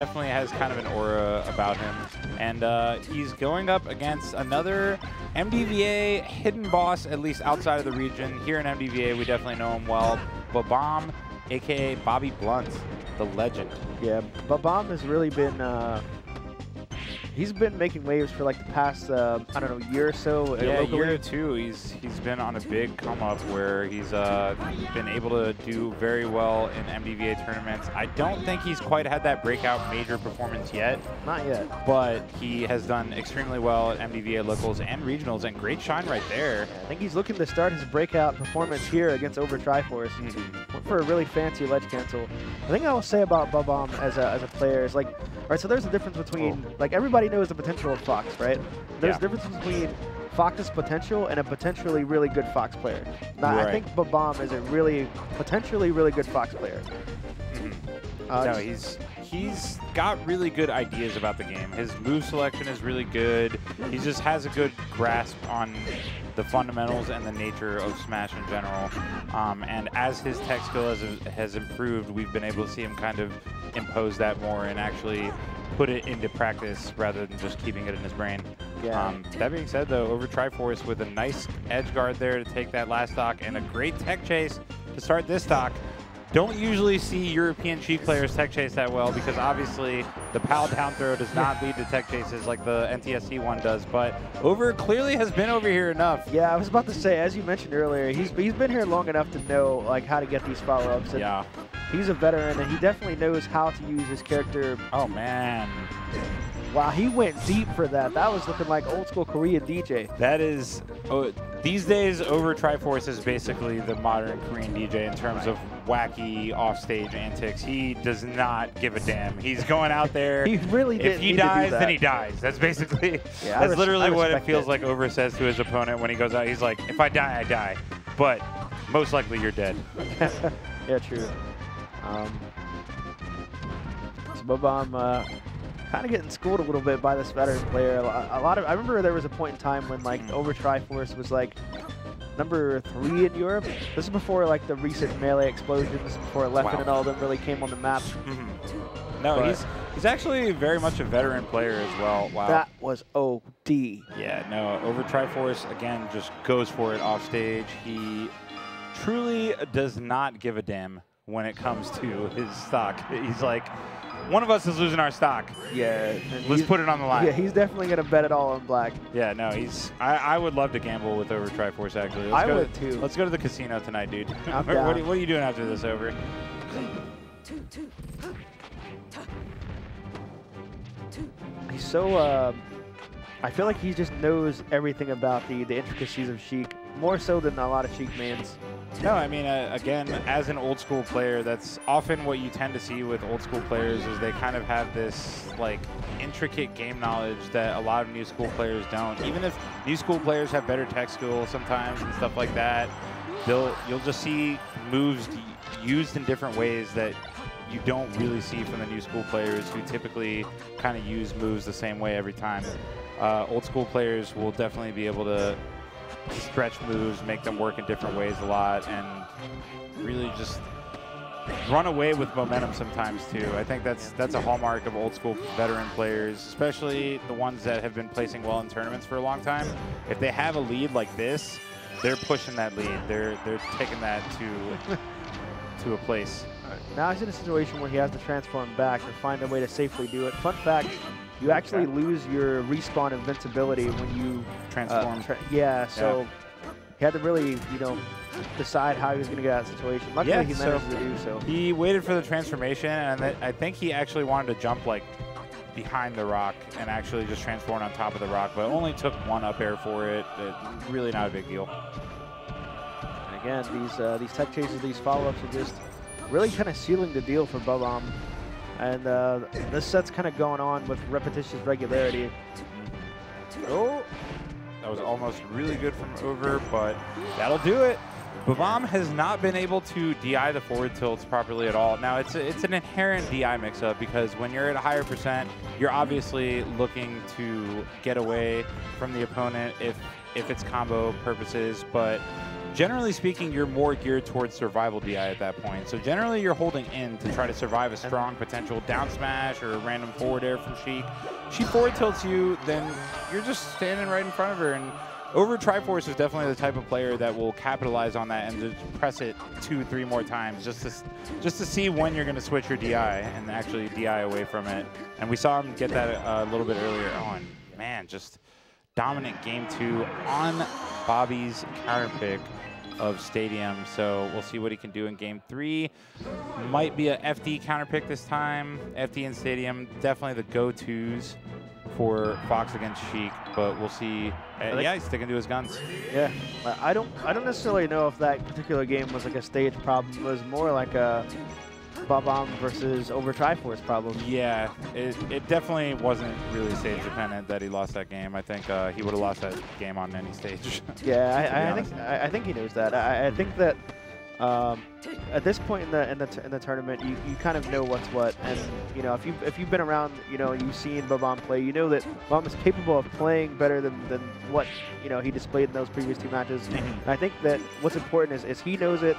Definitely has kind of an aura about him. And he's going up against another MDVA hidden boss, at least outside of the region. Here in MDVA, we definitely know him well. Bob-omb, a.k.a. Bobby Blunt, the legend. Yeah, Bob-omb has really been, he's been making waves for like the past, I don't know, year or so. Yeah, a year or two. He's been on a big come up where he's been able to do very well in MDVA tournaments. I don't think he's quite had that breakout major performance yet. Not yet. But he has done extremely well at MDVA locals and regionals, and great shine right there. I think he's looking to start his breakout performance here against Overtriforce. Went for a really fancy ledge cancel. The thing I will say about Bob-omb as a player is like, all right, so there's a difference between, like, everybody knows the potential of Fox, right? There's a difference between Fox's potential and a potentially really good Fox player. Now, right. I think Bob-omb is a potentially really good Fox player. No, he's got really good ideas about the game. His move selection is really good. He just has a good grasp on the fundamentals and the nature of Smash in general. And as his tech skill has improved, we've been able to see him kind of impose that more and actually put it into practice rather than just keeping it in his brain. Yeah. That being said, though, Overtriforce with a nice edge guard there to take that last stock and a great tech chase to start this stock. Don't usually see European Sheik players tech chase that well because obviously the PAL down throw does not lead to tech chases like the NTSC one does, but Over clearly has been over here enough. Yeah, I was about to say, as you mentioned earlier, he's been here long enough to know like how to get these follow-ups. Yeah. He's a veteran and he definitely knows how to use his character. Oh man. Wow, he went deep for that. That was looking like old school Korean DJ. That is, these days Overtriforce is basically the modern Korean DJ in terms of wacky offstage antics. He does not give a damn. He's going out there. He really did. If he dies, then he dies. That's basically, that's literally what it feels like Over says to his opponent when he goes out. He's like, if I die, I die. But most likely you're dead. Yeah, true. So Bob-omb kind of getting schooled a little bit by this veteran player. I remember there was a point in time when like Overtriforce was like number 3 in Europe. This is before like the recent Melee explosion. This is before Leffen and all of them really came on the map. No, but he's actually very much a veteran player as well. Wow. That was OD. Yeah, no, Overtriforce again just goes for it off stage. He truly does not give a damn when it comes to his stock. He's like, one of us is losing our stock. Yeah. Let's put it on the line. Yeah, he's definitely going to bet it all on black. Yeah, no, I would love to gamble with Overtriforce, actually. I would, too. Let's go to the casino tonight, dude. What are you doing after this, Over? He's so, I feel like he just knows everything about the intricacies of Sheik, more so than a lot of Sheik mans. No, I mean, again, as an old school player, that's often what you tend to see with old school players is they kind of have this, like, intricate game knowledge that a lot of new school players don't. Even if new school players have better tech skill sometimes and stuff like that, you'll just see moves used in different ways that you don't really see from the new school players who typically kind of use moves the same way every time. Old school players will definitely be able to stretch moves, make them work in different ways a lot, and really just run away with momentum sometimes too. I think that's a hallmark of old school veteran players, especially the ones that have been placing well in tournaments for a long time. If they have a lead like this, they're pushing that lead. They're taking that to a place. Now he's in a situation where he has to transform back and find a way to safely do it. Fun fact, you actually lose your respawn invincibility when you transform. So he had to really, decide how he was going to get out of the situation. Luckily, he managed to do so. He waited for the transformation, and I think he actually wanted to jump like behind the rock and actually just transform on top of the rock, but only took one up air for it. Really not a big deal. And again, these tech chases, these follow-ups are just really kind of sealing the deal for Bob-omb. And this set's kind of going on with repetitious regularity. Oh, that was almost really good from Over, but that'll do it. Bob-omb has not been able to DI the forward tilts properly at all. Now, it's an inherent DI mix-up because when you're at a higher percent, you're obviously looking to get away from the opponent if it's combo purposes, but generally speaking, you're more geared towards survival DI at that point. So generally, you're holding in to try to survive a strong potential down smash or a random forward air from Sheik. She forward tilts you, then you're just standing right in front of her. And Overtriforce is definitely the type of player that will capitalize on that and just press it 2-3 more times just to see when you're going to switch your DI and actually DI away from it. And we saw him get that a little bit earlier on. Man, just dominant game 2 on Bobby's counter pick of Stadium. So we'll see what he can do in game 3. Might be a FD counter pick this time. FD and Stadium, definitely the go-tos for Fox against Sheik, but we'll see. Yeah, he's sticking to his guns. Yeah, I don't necessarily know if that particular game was like a stage problem. It was more like a Bob-omb versus Overtriforce problem. Yeah, it definitely wasn't really stage dependent that he lost that game. I think he would have lost that game on any stage. Yeah, I think he knows that. I think that at this point in the tournament, you kind of know what's what, and you know if you've been around, you know, you've seen Bob-omb play, you know that Bob is capable of playing better than what he displayed in those previous 2 matches. And I think that what's important is he knows it,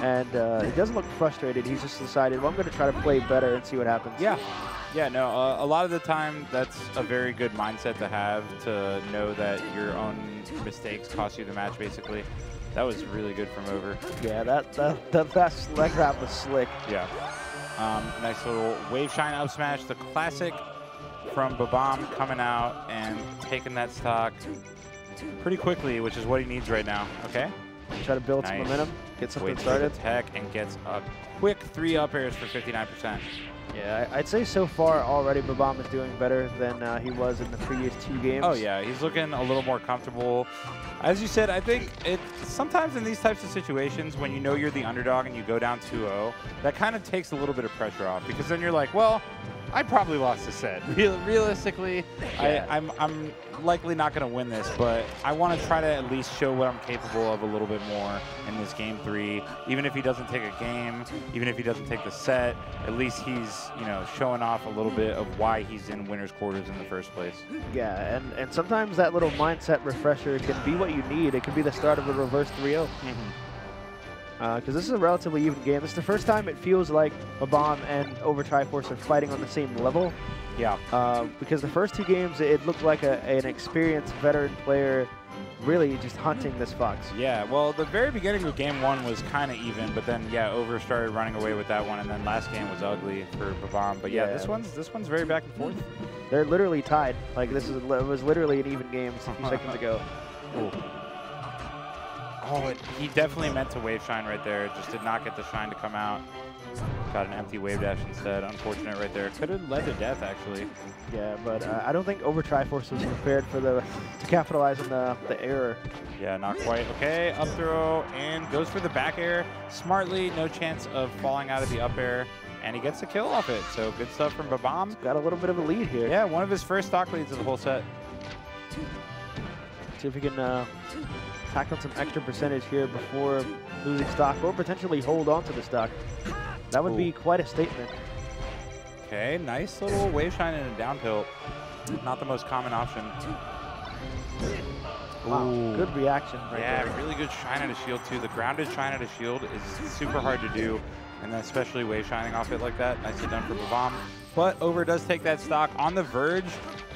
and he doesn't look frustrated. He's just decided, well, I'm going to try to play better and see what happens. Yeah, no, a lot of the time that's a very good mindset to have, to know that your own mistakes cost you the match, basically. That was really good from Over. Yeah, that leg wrap was slick. Yeah. Nice little wave shine up smash, the classic from Bob-omb, coming out and taking that stock pretty quickly, which is what he needs right now. Okay. Try to build some momentum, get something started. Tech and gets a quick 3 up airs for 59%. Yeah, I'd say so far already Bob-omb is doing better than he was in the previous 2 games. Oh yeah, he's looking a little more comfortable. As you said, I think sometimes in these types of situations, when you know you're the underdog and you go down 2-0, that kind of takes a little bit of pressure off, because then you're like, well, I probably lost the set. Realistically, yeah. I'm likely not going to win this, but I want to try to at least show what I'm capable of a little bit more in this game 3. Even if he doesn't take a game, even if he doesn't take the set, at least he's showing off a little bit of why he's in winner's quarters in the first place. Yeah, and sometimes that little mindset refresher can be what you need. It can be the start of a reverse 3-0. Because this is a relatively even game. This is the first time it feels like Bob-omb and Overtriforce are fighting on the same level. Yeah. Because the first 2 games, it looked like an experienced veteran player really just hunting this Fox. Yeah, well, the very beginning of game 1 was kind of even, but then, yeah, Over started running away with that one, and then last game was ugly for Bob-omb. But yeah, this one's very back and forth. They're literally tied. Like, it was literally an even game a few seconds ago. Ooh. Oh, he definitely meant to wave shine right there. Just did not get the shine to come out. Got an empty wave dash instead. Unfortunate right there. Could have led to death, actually. Yeah, but I don't think Overtriforce was prepared for to capitalize on the error. Yeah, not quite. Okay, up throw, and goes for the back air. Smartly, no chance of falling out of the up air. And he gets the kill off it. So good stuff from Bob-omb. Got a little bit of a lead here. Yeah, one of his first stock leads of the whole set. See if he can tack on some extra percentage here before losing stock, or potentially hold on to the stock. That would be quite a statement. Okay, nice little wave shine and a down tilt. Not the most common option. Wow, good reaction right there. Yeah, really good shine at a shield too. The grounded shine at a shield is super hard to do, and then especially wave shining off it like that. Nicely done for Bob-omb. But Over does take that stock, on the verge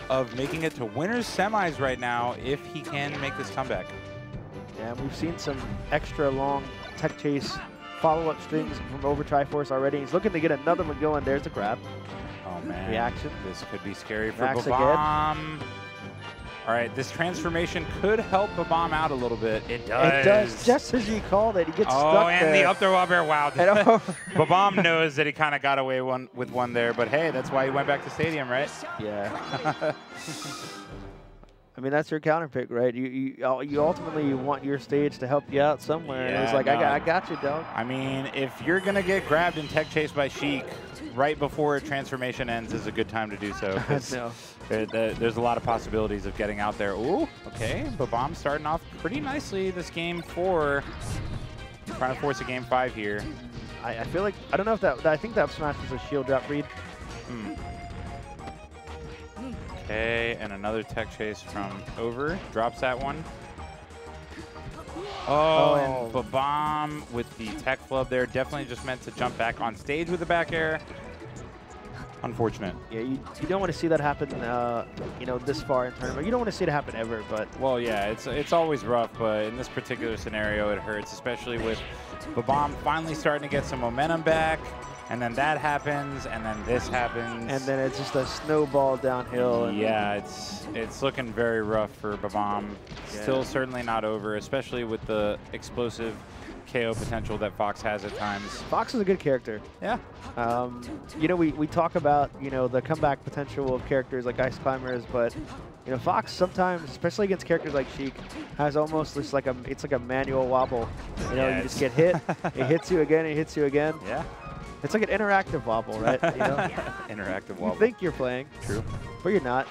of making it to winner's semis right now if he can make this comeback. Yeah, we've seen some extra long tech chase follow-up strings from Overtriforce already. He's looking to get another one going. There's the grab. Oh, man. Reaction. This could be scary for Bob-omb. All right, this transformation could help Bob-omb out a little bit. It does. It does. Just as you called it, he gets stuck there. Oh, and the up throw up air. Wow. Bob-omb knows that he kind of got away with one there, but hey, that's why he went back to Stadium, right? Yeah. I mean, that's your counter pick, right? You ultimately want your stage to help you out somewhere. Yeah, and it's like, no. I got you, dog. I mean, if you're going to get grabbed and tech chased by Sheik right before transformation ends is a good time to do so. No. There's a lot of possibilities of getting out there. Ooh, okay. Bob-omb starting off pretty nicely this game 4. Trying to force a game 5 here. I feel like, I don't know if I think that smash was a shield drop read. Okay, and another tech chase from Over. Drops that one. Oh, and Bob-omb with the tech flub there. Definitely just meant to jump back on stage with the back air. Unfortunate. Yeah, you don't want to see that happen, you know, this far in tournament. You don't want to see it happen ever, but... Well, yeah, it's always rough, but in this particular scenario, it hurts, especially with Bob-omb finally starting to get some momentum back, and then that happens, and then this happens. And then it's just a snowball downhill. Yeah, it's looking very rough for Bob-omb. Yeah. Still certainly not over, especially with the explosive KO potential that Fox has at times. Fox is a good character. Yeah. You know, we talk about, you know, the comeback potential of characters like Ice Climbers, but, you know, Fox sometimes, especially against characters like Sheik, has almost just like it's like a manual wobble. You know, you just get hit, it hits you again, it hits you again. Yeah. It's like an interactive wobble, right? You know? Interactive wobble. You think you're playing. True. But you're not.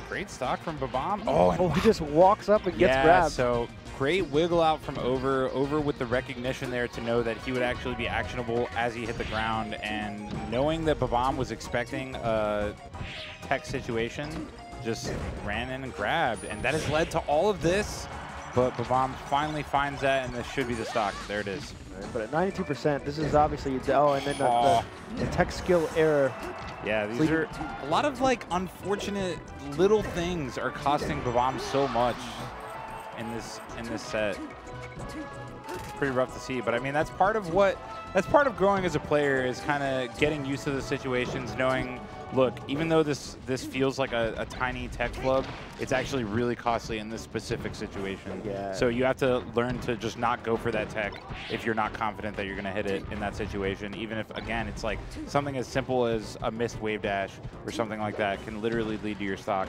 Great stock from Bob-omb. Oh, he just walks up and gets yeah, grabbed. So great wiggle out from Over with the recognition there to know that he would actually be actionable as he hit the ground, and knowing that Bob-omb was expecting a tech situation, just ran in and grabbed, and that has led to all of this. But Bob-omb finally finds that, and this should be the stock. There it is. But at 92%, this is obviously, and then the tech skill error. Yeah, these are a lot of like unfortunate little things are costing Bob-omb so much in this set. It's pretty rough to see, but I mean that's part of growing as a player, is kind of getting used to the situations, knowing, look, even though this feels like a tiny tech flub, it's actually really costly in this specific situation. Yeah. So you have to learn to just not go for that tech if you're not confident that you're going to hit it in that situation. Even if, again, it's like something as simple as a missed wave dash or something like that can literally lead to your stock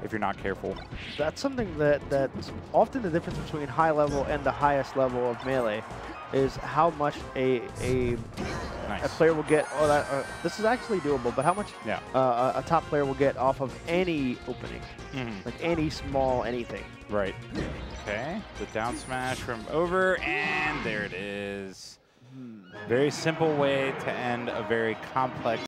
if you're not careful. That's something that's often the difference between high level and the highest level of Melee, is how much a player will get. This is actually doable, but how much a top player will get off of any opening, like any small anything. Right. Okay. The down smash from Over, and there it is. Very simple way to end a very complex